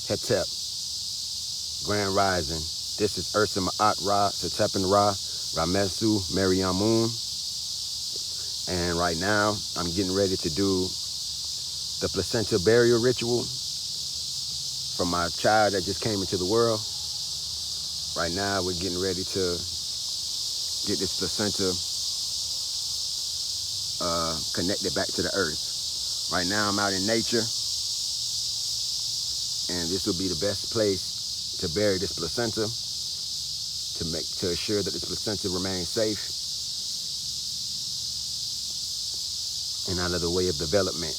Hetep, Grand Rising. This is Ursa Ma'at Ra, Setepin Ra, Ramessu MeriAmun. And right now, I'm getting ready to do the placenta burial ritual for my child that just came into the world. Right now, we're getting ready to get this placenta connected back to the earth. Right now, I'm out in nature, and this will be the best place to bury this placenta to assure that this placenta remains safe and out of the way of development.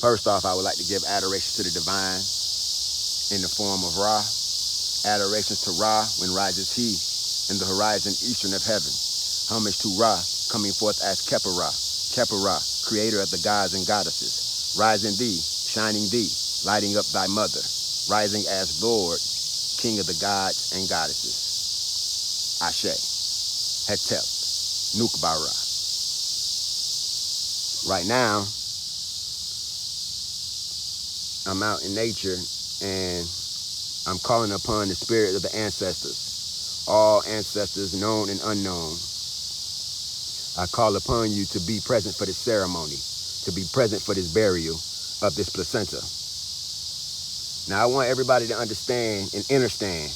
First off, I would like to give adoration to the divine in the form of Ra. Adorations to Ra when rises he in the horizon eastern of heaven. Homage to Ra, coming forth as Kepa Ra. Kepa Ra, creator of the gods and goddesses. Rising thee, shining thee, lighting up thy mother. Rising as Lord, king of the gods and goddesses. Ashe, Hetep, Nukbara. Right now, I'm out in nature and I'm calling upon the spirit of the ancestors, all ancestors known and unknown. I call upon you to be present for this ceremony, to be present for this burial of this placenta. Now, I want everybody to understand and understand,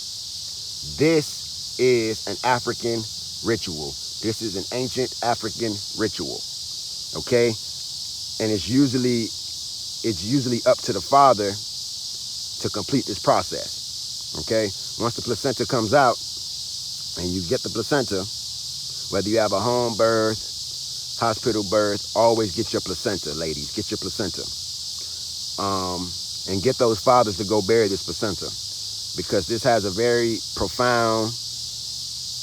this is an African ritual. This is an ancient African ritual, okay? And it's usually up to the father to complete this process, okay? Once the placenta comes out and you get the placenta, whether you have a home birth, hospital birth, always get your placenta, ladies. Get your placenta. And get those fathers to go bury this placenta, because this has a very profound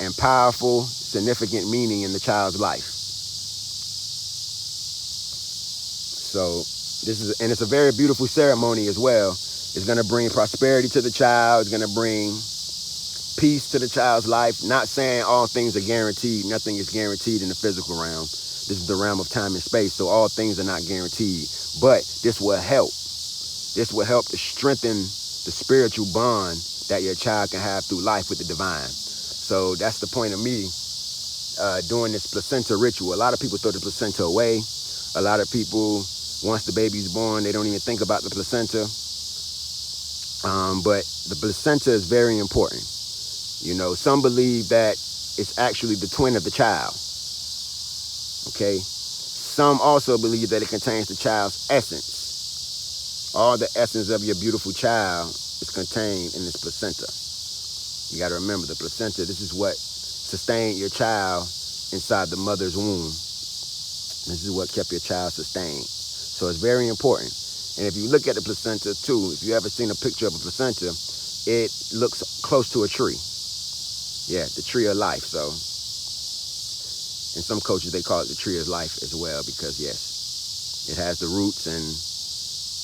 and powerful, significant meaning in the child's life. So it's a very beautiful ceremony as well. It's going to bring prosperity to the child. It's going to bring peace to the child's life. Not saying all things are guaranteed. Nothing is guaranteed in the physical realm. This is the realm of time and space, so all things are not guaranteed. But this will help. This will help to strengthen the spiritual bond that your child can have through life with the divine. So that's the point of me doing this placenta ritual. A lot of people throw the placenta away. A lot of people, once the baby's born, they don't even think about the placenta. But the placenta is very important. You know, some believe that it's actually the twin of the child. Okay? Some also believe that it contains the child's essence. All the essence of your beautiful child is contained in this placenta. You got to remember, the placenta, this is what sustained your child inside the mother's womb. This is what kept your child sustained. So it's very important. And if you look at the placenta too, if you ever seen a picture of a placenta, it looks close to a tree. Yeah, the tree of life. So in some cultures, they call it the tree of life as well, because yes, it has the roots and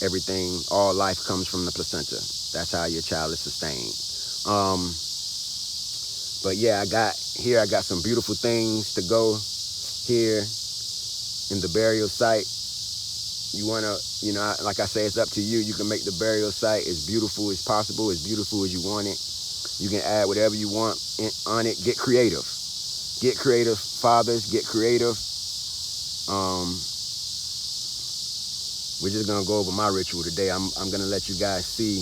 everything. All life comes from the placenta. That's how your child is sustained. But yeah, I got some beautiful things to go here in the burial site. You want to, like I say, it's up to you. You can make the burial site as beautiful as possible, as beautiful as you want it. You can add whatever you want on it. Get creative. Get creative, fathers. Get creative. We're just going to go over my ritual today. I'm going to let you guys see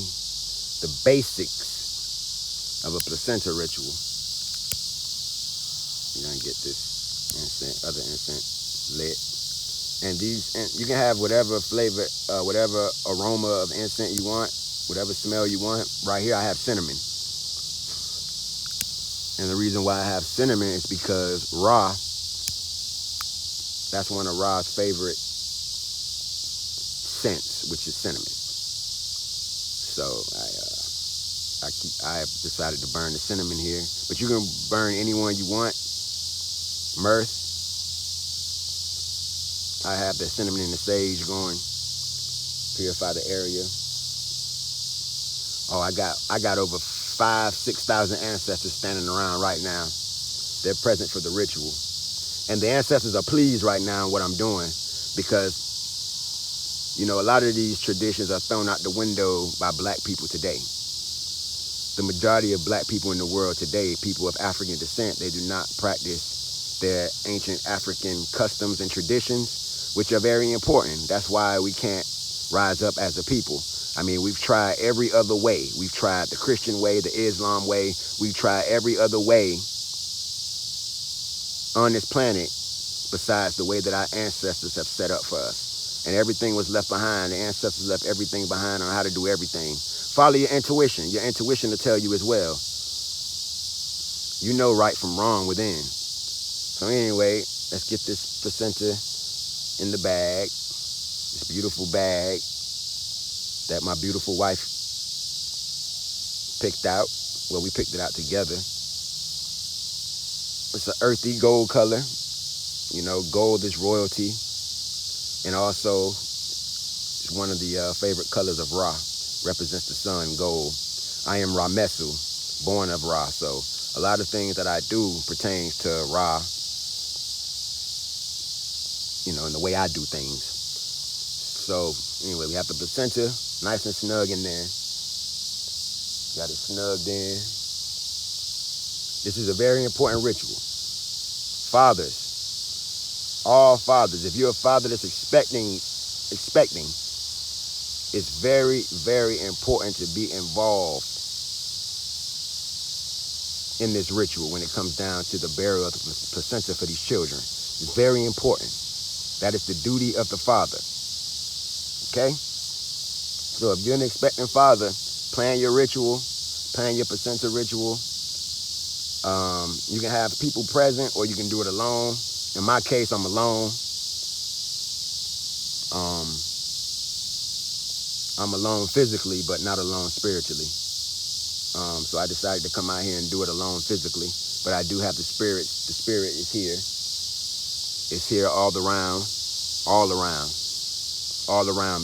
the basics of a placenta ritual. You're going to get this other incense lit. And you can have whatever flavor, whatever aroma of incense you want, whatever smell you want. Right here, I have cinnamon. And the reason why I have cinnamon is because Ra, that's one of Ra's favorite scents, which is cinnamon. So I decided to burn the cinnamon here. But you can burn any one you want. Myrrh. I have the cinnamon and the sage going. Purify the area. Oh, I got over 5,000-6,000 ancestors standing around right now. They're present for the ritual. And the ancestors are pleased right now with what I'm doing, because You know, a lot of these traditions are thrown out the window by black people today. The majority of black people in the world today, people of African descent, they do not practice their ancient African customs and traditions, which are very important. That's why we can't rise up as a people. I mean, we've tried every other way. We've tried the Christian way, the Islam way. We've tried every other way on this planet besides the way that our ancestors have set up for us. And everything was left behind. The ancestors left everything behind on how to do everything. Follow your intuition. Your intuition will tell you as well. You know right from wrong within. So anyway, let's get this placenta in the bag. This beautiful bag that my beautiful wife picked out. Well, we picked it out together. It's an earthy gold color. You know, gold is royalty. And also, it's one of the favorite colors of Ra. Represents the sun, gold. I am Ramessu, born of Ra. So a lot of things that I do pertains to Ra, you know, and the way I do things. So anyway, we have the placenta nice and snug in there. Got it snugged in. This is a very important ritual. Fathers, all fathers, if you're a father that's expecting, it's very, very important to be involved in this ritual when it comes down to the burial of the placenta for these children. It's very important. That is the duty of the father. Okay? So if you're an expectant father, plan your ritual, plan your placenta ritual. You can have people present or you can do it alone. In my case, I'm alone. I'm alone physically, but not alone spiritually. So I decided to come out here and do it alone physically. But I do have the spirit. The spirit is here. It's here all around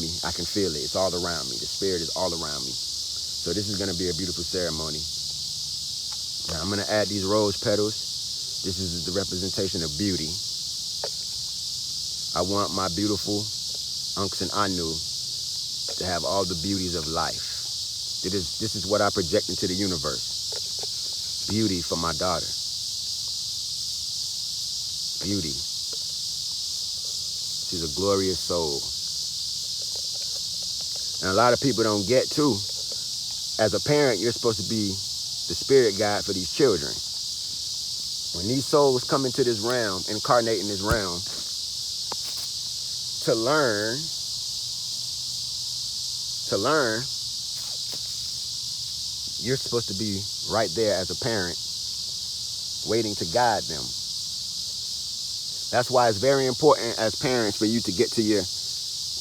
me. I can feel it. It's all around me. The spirit is all around me. So this is going to be a beautiful ceremony. Now I'm going to add these rose petals. This is the representation of beauty. I want my beautiful Unks and Anu to have all the beauties of life. This is what I project into the universe. Beauty for my daughter. Beauty. She's a glorious soul. And a lot of people don't get too. As a parent, you're supposed to be the spirit guide for these children. When these souls come into this realm, incarnate in this realm, to learn, you're supposed to be right there as a parent, waiting to guide them. That's why it's very important as parents for you to get to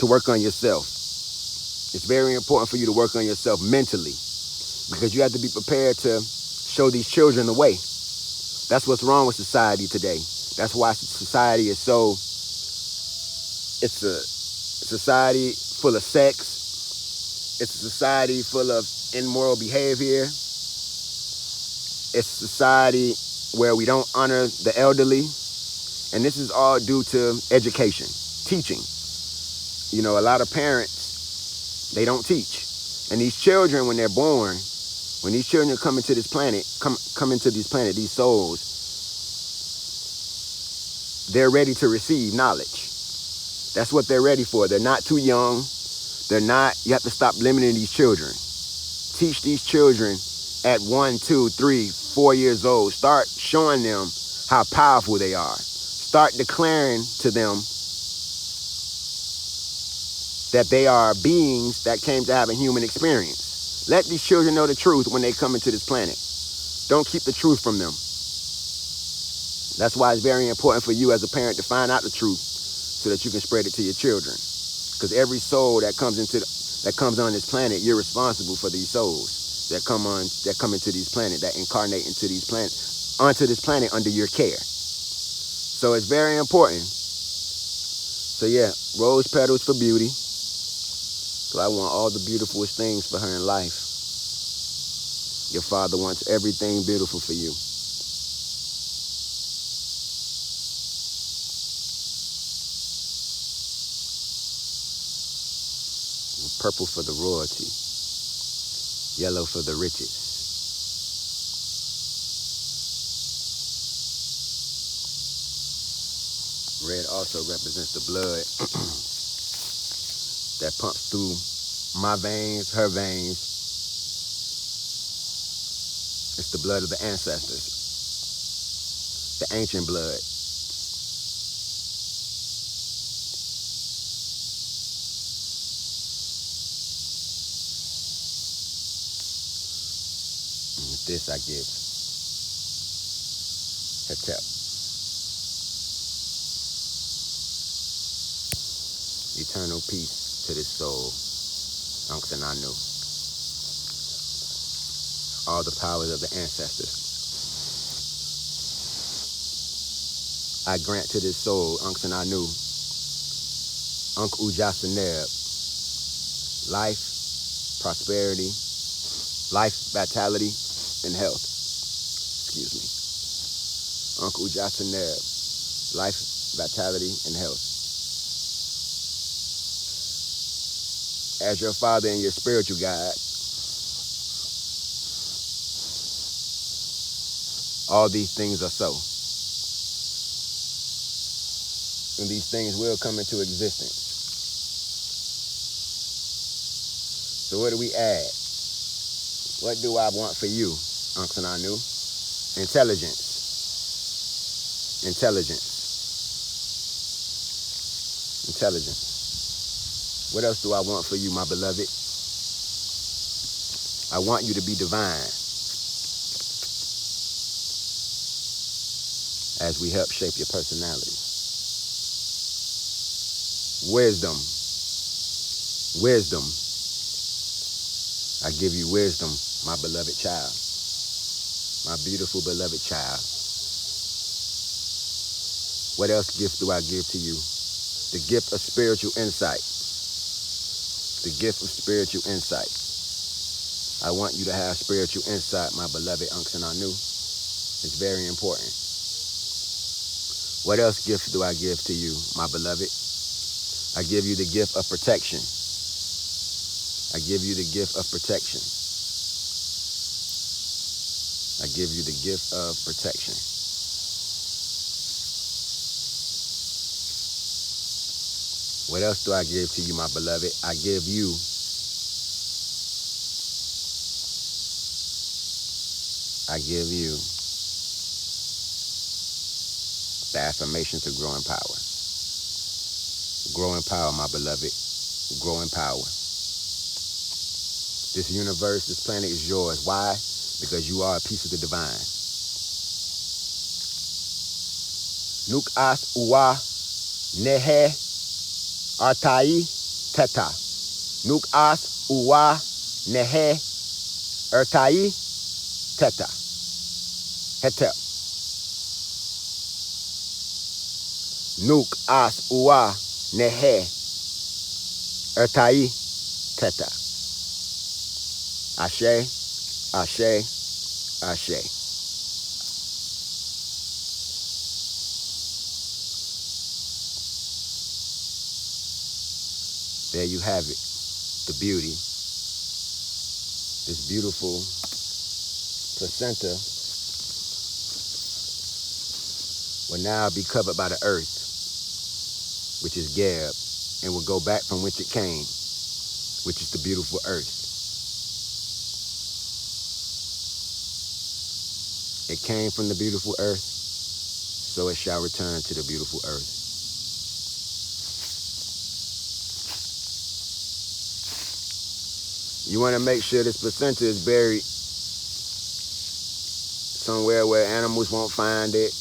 work on yourself. It's very important for you to work on yourself mentally, because you have to be prepared to show these children the way. That's what's wrong with society today. That's why society is so, it's a society full of sex. It's a society full of immoral behavior. It's a society where we don't honor the elderly. And this is all due to education, teaching. You know, a lot of parents, they don't teach. And these children, when they're born, when these children come into this planet, come into this planet, these souls, they're ready to receive knowledge. That's what they're ready for. They're not too young. You have to stop limiting these children. Teach these children at 1, 2, 3, 4 years old. Start showing them how powerful they are. Start declaring to them that they are beings that came to have a human experience. Let these children know the truth when they come into this planet. Don't keep the truth from them. That's why it's very important for you as a parent to find out the truth so that you can spread it to your children. Because every soul that comes on this planet, you're responsible for these souls that come into these planets, that incarnate into these planets, onto this planet under your care. So it's very important. So yeah, rose petals for beauty. So I want all the beautifulest things for her in life. Your father wants everything beautiful for you. purple for the royalty, yellow for the riches. Red also represents the blood that pumps through my veins, her veins. It's the blood of the ancestors, the ancient blood. And with this I give Hetep, eternal peace to this soul, Unction Anu. All the powers of the ancestors, I grant to this soul, Unction Anu, Unk Ujasaneb, life, prosperity, life, vitality, and health. Excuse me. Unk Ujasaneb, life, vitality, and health. As your father and your spiritual guide, all these things are so. And these things will come into existence. So what do we add? What do I want for you, Uncle Anu? Intelligence. Intelligence. Intelligence. What else do I want for you, my beloved? I want you to be divine as we help shape your personality. Wisdom. Wisdom. I give you wisdom, my beloved child. My beautiful beloved child. What else gift do I give to you? The gift of spiritual insight. The gift of spiritual insight. I want you to have spiritual insight, my beloved Unction Anu. It's very important. What else gift do I give to you, my beloved? I give you the gift of protection. I give you the gift of protection. I give you the gift of protection. What else do I give to you, my beloved? I give you the affirmation to grow in power. Grow in power, my beloved. Grow in power. This universe, this planet is yours. Why? Because you are a piece of the divine. Nuk as uwa nehe artai teta. Nuk as uwa nehe artai teta. Hetep. Nuk as uwa nehe artai teta. Ashe, ashe, ashe. There you have it, the beauty. This beautiful placenta will now be covered by the earth, which is Geb, and will go back from which it came, which is the beautiful earth. It came from the beautiful earth, so it shall return to the beautiful earth. You want to make sure this placenta is buried somewhere where animals won't find it,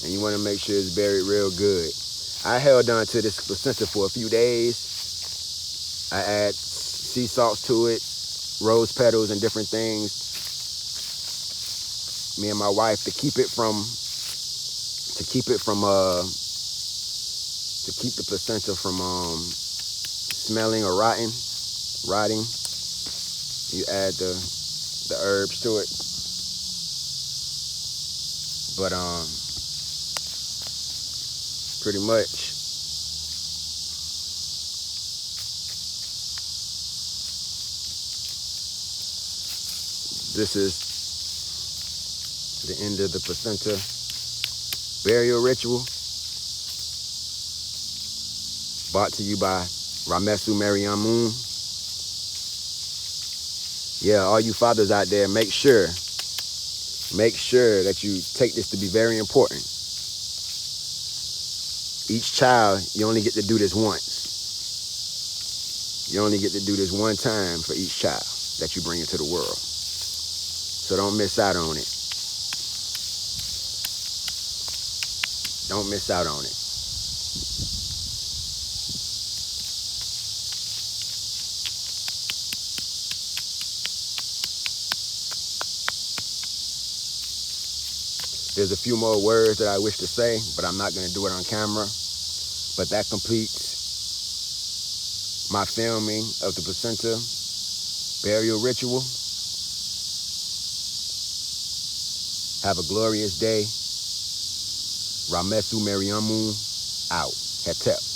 and you want to make sure it's buried real good. I held on to this placenta for a few days. I add sea salts to it, rose petals, and different things. Me and my wife to keep the placenta from smelling or rotting. You add the herbs to it. But pretty much This is the end of the placenta burial ritual, brought to you by Ramessu MeriAmun. Yeah, all you fathers out there, make sure that you take this to be very important. Each child, you only get to do this once. You only get to do this one time for each child that you bring into the world. So don't miss out on it. Don't miss out on it. There's a few more words that I wish to say, but I'm not going to do it on camera. But that completes my filming of the placenta burial ritual. Have a glorious day. Ramessu MeriAmun out. Hetep.